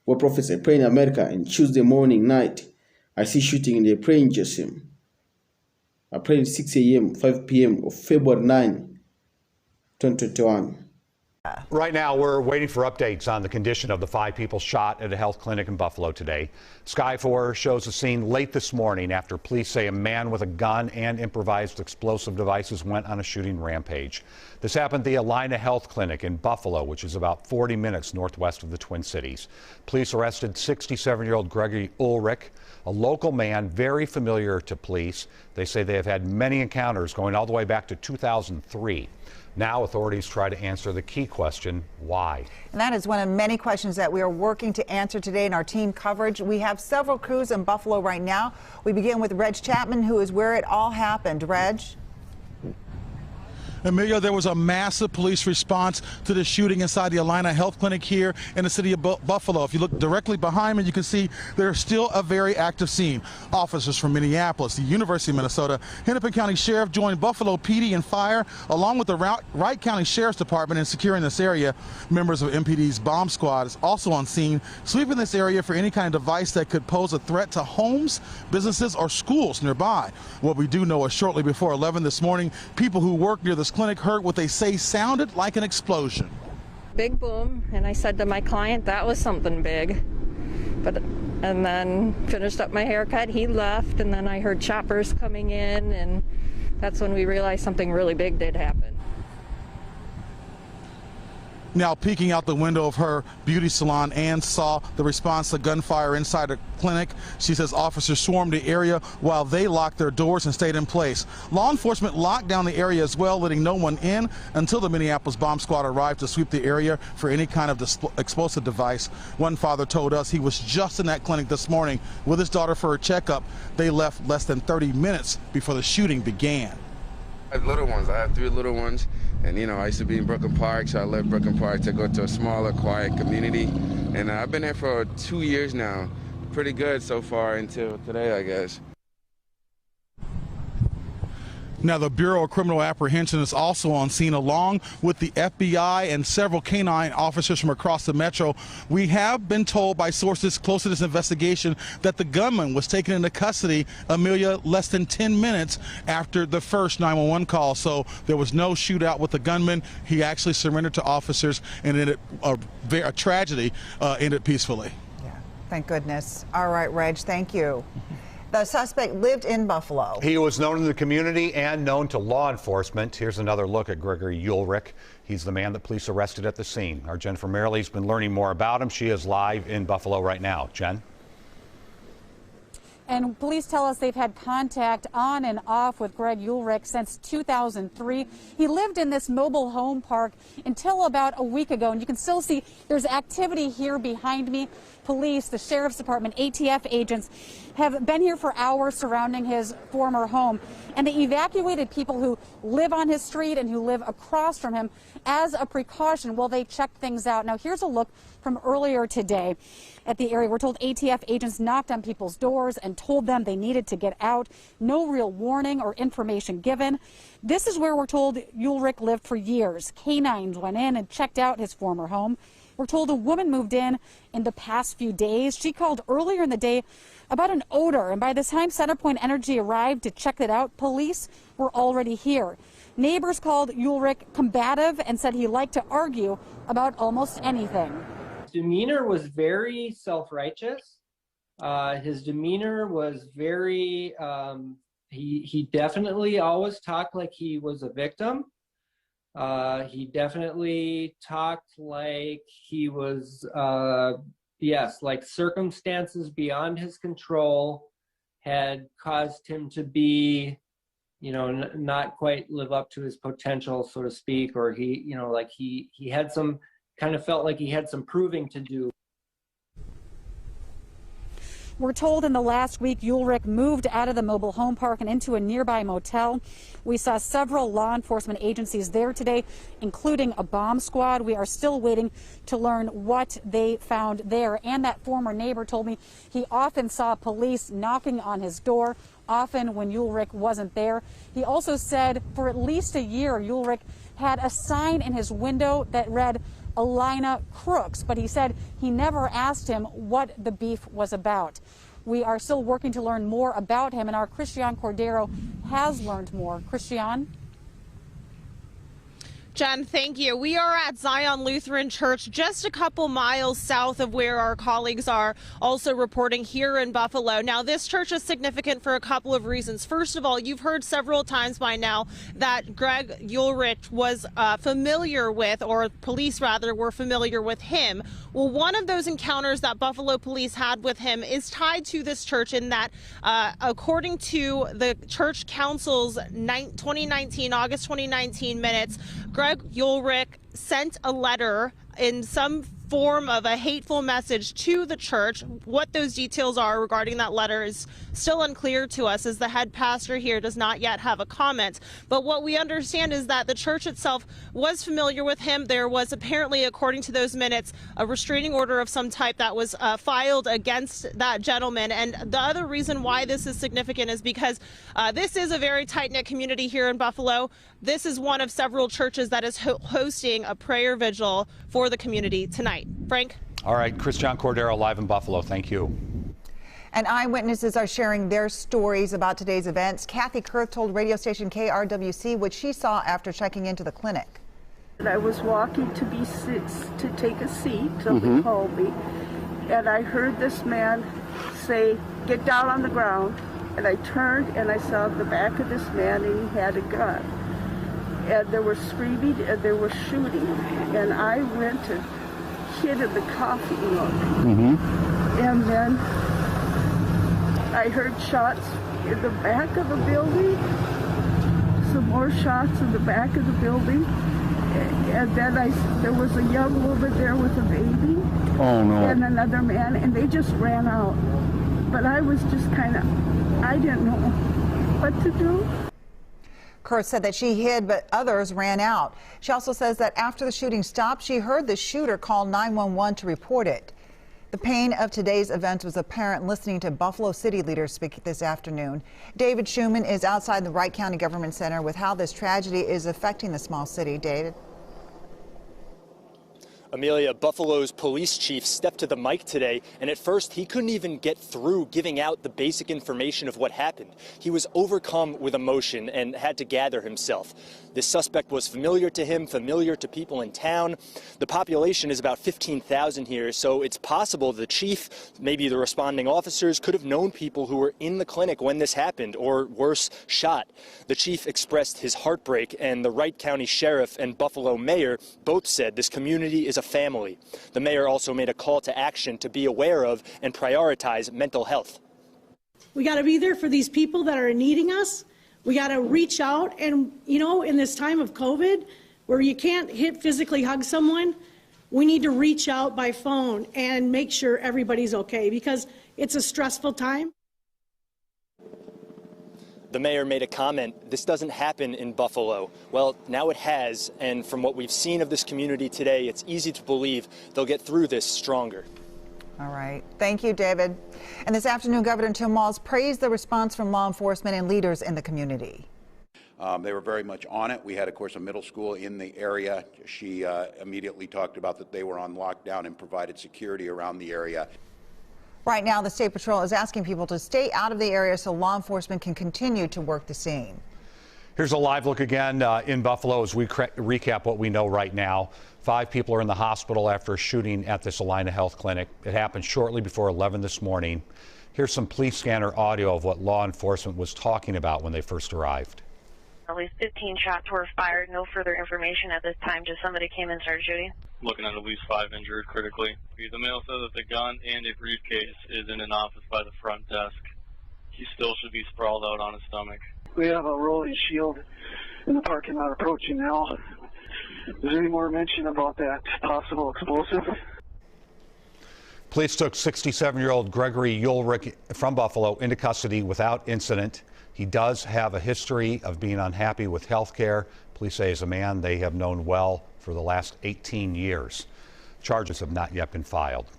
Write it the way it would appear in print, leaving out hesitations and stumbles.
where prophets are praying in America, and Tuesday morning, night, I see shooting in the praying Jesim. I prayed 6 a.m., 5 p.m. of February 9, 2021. Right now, we're waiting for updates on the condition of the 5 people shot at a health clinic in Buffalo today. Sky 4 shows a scene late this morning after police say a man with a gun and improvised explosive devices went on a shooting rampage. This happened at the Allina Health Clinic in Buffalo, which is about 40 minutes northwest of the Twin Cities. Police arrested 67-year-old Gregory Ulrich, a local man very familiar to police. They say they have had many encounters going all the way back to 2003. Now authorities try to answer the key question, why? And that is one of many questions that we are working to answer today in our team coverage. We have several crews in Buffalo right now. We begin with Reg Chapman, who is where it all happened. Reg? Amelia, there was a massive police response to the shooting inside the Allina Health Clinic here in the city of Buffalo. If you look directly behind me, you can see there's still a very active scene. Officers from Minneapolis, the University of Minnesota, Hennepin County Sheriff joined Buffalo PD and Fire, along with the Wright County Sheriff's Department in securing this area. Members of MPD's bomb squad is also on scene, sweeping this area for any kind of device that could pose a threat to homes, businesses, or schools nearby. What we do know is shortly before 11 this morning, people who work near the clinic heard what they say sounded like an explosion. Big boom, and I said to my client that was something big. And then finished up my haircut, he left, and then I heard choppers coming in, and that's when we realized something really big did happen. Now peeking out the window of her beauty salon, Ann saw the response to gunfire inside the clinic. She says officers swarmed the area while they locked their doors and stayed in place. Law enforcement locked down the area as well, letting no one in until the Minneapolis bomb squad arrived to sweep the area for any kind of explosive device. One father told us he was just in that clinic this morning with his daughter for a checkup. They left less than 30 minutes before the shooting began. I have little ones. I have 3 little ones. And, you know, I used to be in Brooklyn Park, so I left Brooklyn Park to go to a smaller, quiet community. And I've been there for 2 years now. Pretty good so far until today, I guess. Now, the Bureau of Criminal Apprehension is also on scene, along with the FBI and several canine officers from across the metro. We have been told by sources close to this investigation that the gunman was taken into custody, Amelia, less than 10 minutes after the first 911 call. So there was no shootout with the gunman. He actually surrendered to officers, and a tragedy ended peacefully. Yeah, thank goodness. All right, Reg, thank you. The suspect lived in Buffalo. He was known in the community and known to law enforcement. Here's another look at Gregory Ulrich. He's the man that police arrested at the scene. Our Jennifer Merrill's been learning more about him. She is live in Buffalo right now. Jen? And police tell us they've had contact on and off with Greg Ulrich since 2003. He lived in this mobile home park until about a week ago. And you can still see there's activity here behind me. Police, the Sheriff's Department, ATF agents have been here for hours surrounding his former home. And they evacuated people who live on his street and who live across from him as a precaution while they check things out. Now, here's a look from earlier today at the area. We're told ATF agents knocked on people's doors and told them they needed to get out. No real warning or information given. This is where we're told Ulrich lived for years. Canines went in and checked out his former home. We're told a woman moved in the past few days. She called earlier in the day about an odor, and by the time Centerpoint Energy arrived to check it out, police were already here. Neighbors called Ulrich combative and said he liked to argue about almost anything. His demeanor was very self-righteous. His demeanor was very, he definitely always talked like he was a victim. He definitely talked like he was, yes, like circumstances beyond his control had caused him to be, you know, not quite live up to his potential, so to speak, or he, you know, like he had some, kind of felt like he had some proving to do. We're told in the last week Ulrich moved out of the mobile home park and into a nearby motel. We saw several law enforcement agencies there today, including a bomb squad. We are still waiting to learn what they found there. And that former neighbor told me he often saw police knocking on his door, often when Ulrich wasn't there. He also said for at least a year, Ulrich had a sign in his window that read, Allina crooks, but he said he never asked him what the beef was about. We are still working to learn more about him, and our Christian Cordero has learned more. Christian? Jen, thank you. We are at Zion Lutheran Church, just a couple miles south of where our colleagues are also reporting here in Buffalo. Now, this church is significant for a couple of reasons. First of all, you've heard several times by now that Greg Ulrich was familiar with, or police rather, were familiar with him. Well, one of those encounters that Buffalo police had with him is tied to this church in that, according to the church council's August 2019 minutes, Greg Ulrich sent a letter in some form of a hateful message to the church. What those details are regarding that letter is still unclear to us, as the head pastor here does not yet have a comment. But what we understand is that the church itself was familiar with him. There was apparently, according to those minutes, a restraining order of some type that was filed against that gentleman. And the other reason why this is significant is because this is a very tight-knit community here in Buffalo. This is one of several churches that is hosting a prayer vigil for the community tonight. Frank? All right, Christian Cordero live in Buffalo. Thank you. And eyewitnesses are sharing their stories about today's events. Kathy Kurth told radio station KRWC what she saw after checking into the clinic. I was walking to take a seat, somebody called me, and I heard this man say, "Get down on the ground." And I turned and I saw the back of this man, and he had a gun. And there was screaming and there was shooting. And I went and hid in the coffee nook. And then I heard shots in the back of the building, some more shots in the back of the building. And then there was a young woman there with a baby. Oh, no. And another man, and they just ran out. But I was just I didn't know what to do. Kurth said that she hid, but others ran out. She also says that after the shooting stopped, she heard the shooter call 911 to report it. The pain of today's event was apparent listening to Buffalo City leaders speak this afternoon. David Schuman is outside the Wright County Government Center with how this tragedy is affecting the small city. David? Amelia, Buffalo's police chief stepped to the mic today, and at first he couldn't even get through giving out the basic information of what happened. He was overcome with emotion and had to gather himself. This suspect was familiar to him, familiar to people in town. The population is about 15,000 here, so it's possible the chief, maybe the responding officers, could have known people who were in the clinic when this happened, or worse, shot. The chief expressed his heartbreak, and the Wright County Sheriff and Buffalo Mayor both said this community is a family. The mayor also made a call to action to be aware of and prioritize mental health. We got to be there for these people that are needing us. We got to reach out, and in this time of COVID where you can't physically hug someone, we need to reach out by phone and make sure everybody's okay, because it's a stressful time. The mayor made a comment, this doesn't happen in Buffalo. Well, now it has, and from what we've seen of this community today, it's easy to believe they'll get through this stronger. All right. Thank you, David. And this afternoon, Governor Tim Walz praised the response from law enforcement and leaders in the community. They were very much on it. We had, of course, a middle school in the area. She immediately talked about that they were on lockdown and provided security around the area. Right now, the State Patrol is asking people to stay out of the area so law enforcement can continue to work the scene. Here's a live look again in Buffalo as we recap what we know right now. 5 people are in the hospital after a shooting at this Allina Health Clinic. It happened shortly before 11 this morning. Here's some police scanner audio of what law enforcement was talking about when they first arrived. At least 15 shots were fired. No further information at this time. Just somebody came and started shooting. Looking at least 5 injured critically. The male said that the gun and a briefcase is in an office by the front desk. He still should be sprawled out on his stomach. We have a rolling shield in the parking lot approaching now. Is there any more mention about that possible explosive? Police took 67-year-old Gregory Ulrich from Buffalo into custody without incident. He does have a history of being unhappy with health care. Police say he's a man they have known well for the last 18 years. Charges have not yet been filed.